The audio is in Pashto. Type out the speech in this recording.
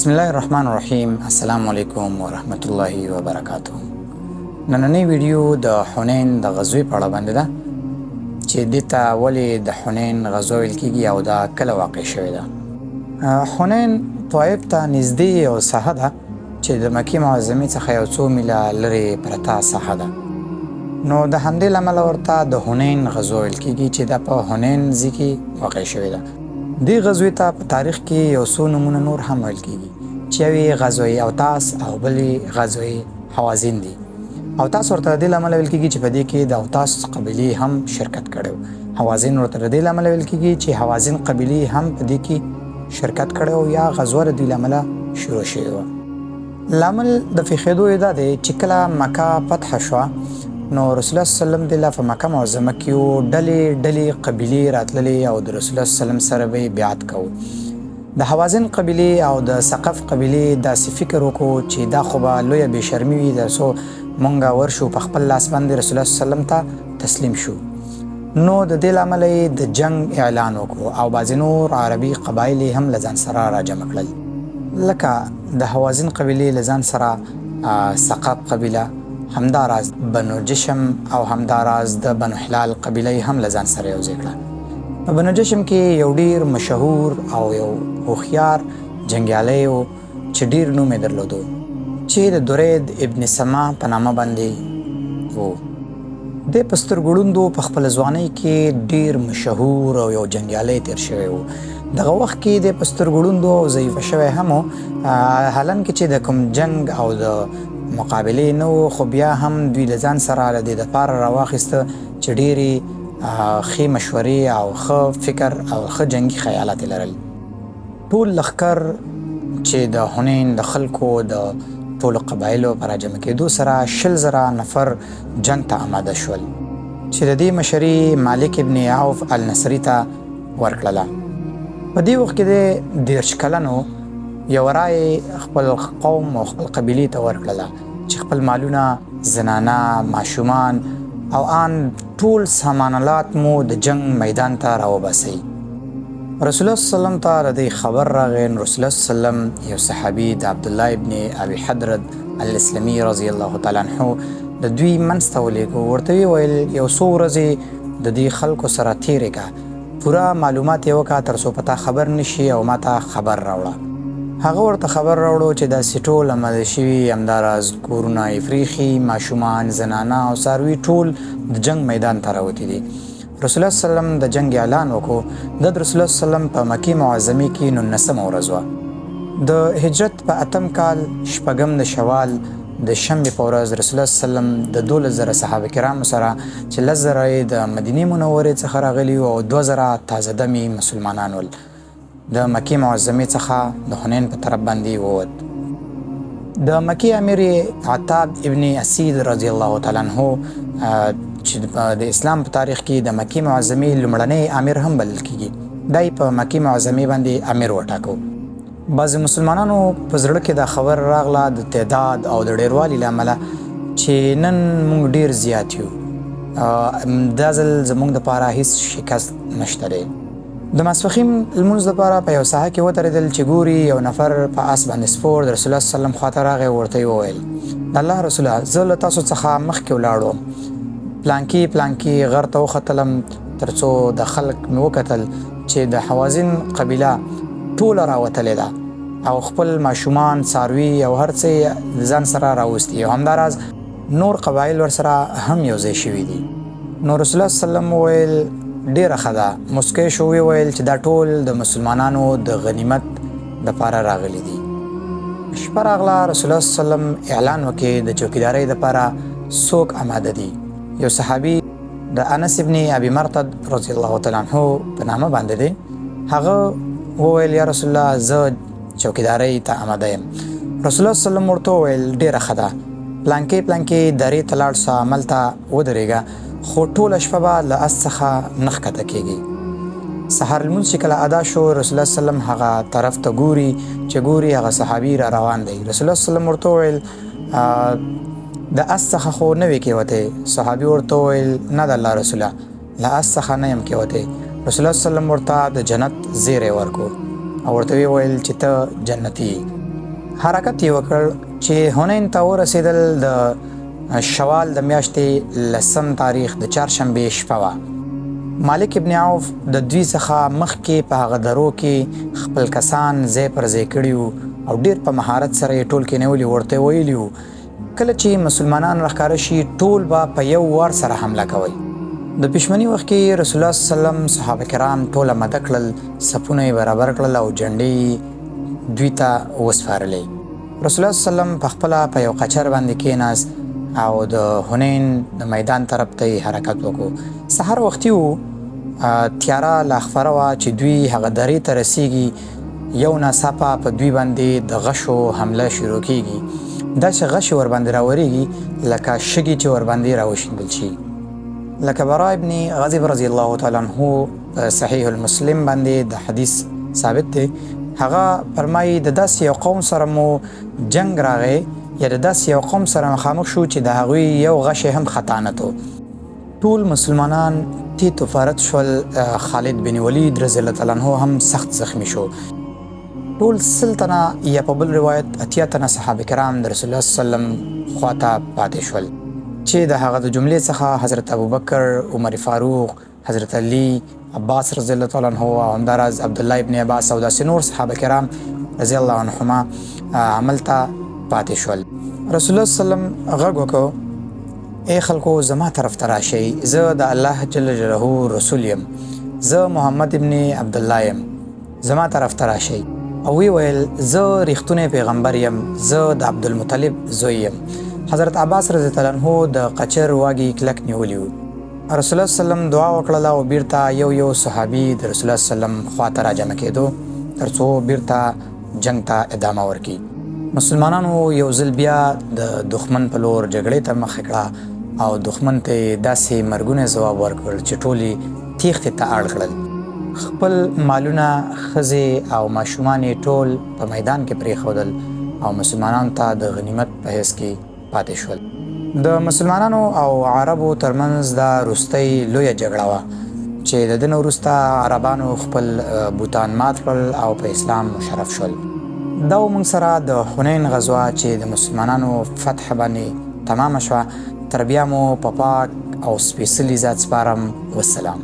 بسم الله الرحمن الرحیم. السلام علیکم ورحمت الله وبرکاته. نننی ویډیو د حنین د غزوې په اړه باندې ده چې دته ولې د حنین غزوه ویل کیږي او دا کله واقع شوې ده. حنین طائف ته نږدې یو ساحه ده چې د مکې معظمې څخه یو څو میله لرې پرته ساحه ده. نو د همدې له امله ورته د حنین غزوه ویل کیږي چې دا په حنین ځای کې واقع شوې ده. دې غزوې ته په تاریخ کې یو څو نومونه نور هم ویل کیږي چې یوې غزوه اوتاس او بلې غزوه حوازن دي. اوتاس ورته د دې له امله ویل کیږي چې په دې کې د اوتاس قبیلې هم شرکت کړی و. حوازن ورته د دې له امله ویل کیږي چې حوازن قبیلې هم په دې کې شرکت کړی و یا غزوه د دې له امله شروع شوې وه. لامل د فیښېدو یې دا دی چې کله مکه فتح شوه نو رسول الله صلی الله علیه وسلم د په مکه معظمه کې ډلې قبیلې راتللې او د رسول الله صلی الله علیه وسلم سره به بیعت کوو. د حوازن قبیلې او د ثقف قبیلې داسې فکر وکړو چې دا خو به لویه بې شرمي وي تر څو مونږ ورشو په خپل لاس باندې رسول الله صلی الله علیه وسلم ته تسلیم شو. نو د دې له امله یې د جنګ اعلان وکړو او بعضې نور عربي قبایل یې هم له ځان سره راجمع کړل، لکه د حوازن قبیلې له ځان سره ثقف قبیله، همداراز بنو جشم او همداراز د بنو حلال قبیله هم له ځان سره یوځای کړه. په بنو جشم کې یو ډیر مشهور او یو هوښیار جنګیالی و چې ډیر نوم یې درلودو چې د درید ابن سما په نامه باندې و. دی په سترګو ړوند په خپله ځوانۍ کې ډیر مشهور او یو جنګیالی تیر شوی و. دغه وخت کې دی په سترګو ړوند او ضعیفه شوی هم و، حالانکه چې د کوم جنګ او د مقابلې نه و، خو بیا هم دوی له ځان سره د دې دپاره راواخیسته چې ډېرې ښې مشورې او ښه فکر او ښه جنګي خیالات یې لرل. ټول لښکر چې د حنین د خلکو د ټولو قبایلو په راجمع کېدو سره 20,000 نفر جنګ ته آماده شول چې د دې مشري مالک ابن عوف النصري ته ورکړله. په دې وخت کې د 30 کلنو یو رای خپل قوم او خپل قبیلې ته ورکړله چې خپل مالونه، زنانه، ماشومان او آن ټول سامانالات مو د جنگ میدان ته راوباسئ. رسول الله صلی الله علیه وسلم ته د دې خبر راغی. رسول الله صلی الله علیه وسلم یو صحابي د عبدالله ابن ابي حضرت الاسلامي رضی الله تعالی عنه د دوی منځ ته ولېږه. ورته یې ویل یو څو ورځې د دې خلکو سره تېرې کړه، پوره معلومات یې وکړه تر څو په تا خبر نشي او ما ته خبر راوړه. هغه ورته خبر راوړو چې داسې ټول آماده شوي همداراز کورونه یې فریخي، ماشومان، زنانه او څاروي ټول د جنگ میدان ته راوتي دي. رسول الله صلی الله علیه وسلم د جنگ اعلان وکړو. د رسول الله صلی الله علیه وسلم په مکې معظمې کې 19مه ورځ وه. د هجرت په 8م کال 6 د شوال د شنبې په ورځ رسول الله صلی الله علیه وسلم د 12,000 صحابه کرامو سره چې 10,000 یې د مدینې منورې څخه راغلي او 2,000 تازه دمي مسلمانان ول، د مکې معظمې څخه د حنین په طرف باندې ووت. د مکې امیر عتاب ابن اسید رضی الله تعالی عنه چې د اسلام په تاریخ کې د مکې معظمې لومړنی امیر هم بلل کیږي، دی په مکې معظمې باندې امیر وټاکو. بعضې مسلمانانو په زړه کې دا خبر راغله د تعداد او د ډیروالي له امله چې نن موږ ډیر زیات یو، دا ځل زموږ دپاره هیڅ شکست نشته دی. د ماسپښین لمونځ دپاره په یو ساحه کې ودرېدل چې ګوري یو نفر په آس باندې سپور د رسول الله صلی الله علیه وسلم خواته راغی. ورته یې وویل د الله رسوله، زه له تاسو څخه مخکې ولاړم، پلانکي غر ته وختلم تر څو د خلک مې وکتل چې د حوازن قبیله ټوله راوتلې ده او خپل ماشومان، څاروي او هر څه د ځان سره راوستي او همداراز نور قبایل ورسره هم یو ځای شوي دي. نو رسول الله صلی الله علیه وسلم وویل ډیره ښه ده. مسکی شو، ویل چې دا ټول د مسلمانانو د غنیمت دپاره راغلي دي. شپه راغله، رسول الله صلی الله علیه وسلم اعلان وکړي د چوکیدارۍ دپاره څوک آماده دي. یو صحابي د انس ابن ابي مرتد رضی الله تعالی عنه په نامه باندې دی. هغه وویل یا رسول الله، زه چوکیدارۍ ته آماده یم. رسول الله صلی الله علیه وسلم ورته وویل ډیره ښه ده، پلانکې درې ته لاړ شه، هملته ودرېږه، خو ټوله شپه به له اس څخه نه ښکته کېږي. سهار لمونځ چې کله ادا شو، رسول الله صلی الله علیه وسلم هغه طرف ته ګوري چې ګوري هغه صحابي را روان دی. رسول الله صلی الله علیه وسلم ورته وویل د اس څخه خو نه وې کېوتی؟ صحابي ورته وویل نه د الله رسوله، له اس څخه نه یم کېوتی. رسول الله صلی الله علیه وسلم ورته د جنت زیری ورکړو او ورته ویل چې ته جنتی. حرکت یې وکړ چې حنین ته ورسېدل د شوال د میاشتې 10 تاریخ د چهارشنبې شپه وه. مالک ابن عوف د دوی څخه مخکې په هغه درو کې خپل کسان ځای پر ځای کړي وو او ډېر په مهارت سره یې ټول کېنولي ورته ویلي وو کله چې مسلمانان راښکاره شي ټول به په یو وار سره حمله کوئ. د پښمني وخت کې رسول الله صلی الله علیه وسلم صحابه کرام ټول آماده کړل، صفونه یې برابر کړل او جنډې دوی ته وسپارلې. رسول الله صلی الله علیه وسلم په خپله په یو قچر باندې کېناست او د حنین د میدان طرف ته یې حرکت وکړو. سهار وختي و، تیاره لا خپره وه چې دوی هغه درې ته رسیږي. یو ناڅاپه په دوی باندې د غشو حمله شروع کیږي. داسې غشې ورباندې راورېږي لکه شګې چې ورباندې راوشیندل شي. لکه برا ابن غازب رضی الله تعالی عنه صحیح المسلم باندې د حدیث ثابت دی. هغه فرمایي د داسې یو قوم سره مو جنگ راغی یا د داسې یو قوم سره مخامخ شو چې د هغوی یو غشی هم خطا نه تو. ټول مسلمانان تیت و فارت شول. خالد بن ولید رضی الله تعالی عنه هم سخت زخمی شو. ټول 100 تنه یا په بل روایت 80 تنه صحابه کرام د رسول الله صلی الله علیه وسلم خواته پاتې شول چې د هغه د جملې څخه حضرت ابوبکر، عمر فاروق، حضرت علی، عباس رضی الله تعالی عنه او همداراز عبدالله ابن عباس او داسې نور صحابه کرام رضی الله عنهما عمل ته پاتې شول. رسول الله صلی الله علیه وسلم غږ وکړو: ای خلکو زما طرف ته راشئ، زه د الله جل جلاله رسول یم، زه محمد ابن عبدالله یم، زما طرف ته راشئ. او وی ویل زه ریښتونی پیغمبر یم، زه د عبدالمطلب زوی یم. حضرت عباس رضی الله عنه د قچر واګي کلک نیولی و. رسول الله صلی الله علیه وسلم دعا وکړله او بیرته یو یو صحابي د رسول الله صلی الله علیه وسلم خواته راجمع کېدو ترڅو بیرته جنگ ته ادامه ورکړي. مسلمانانو یو ځل بیا د دښمن په لور جګړې ته مخه کړه او دښمن ته داسې مرګونه ځواب ورکړل چې ټولې تیښتې ته اړ کړل. خپل مالونه، ښځې او ماشومان یې ټول په میدان کې پرېښودل او مسلمانانو ته د غنیمت په حیث کې پاتې شول. د مسلمانانو او عربو ترمنځ دا وروستۍ لویه جګړه وه چې د دې نه وروسته عربانو خپل بوتان مات کړل او په اسلام مشرف شول. دا موږ سره د حنین غزوه چې د مسلمانانو فتح باندې تمامه شوه. تر بیا مو په پاک او سپېڅلي ذات سپارم. والسلام.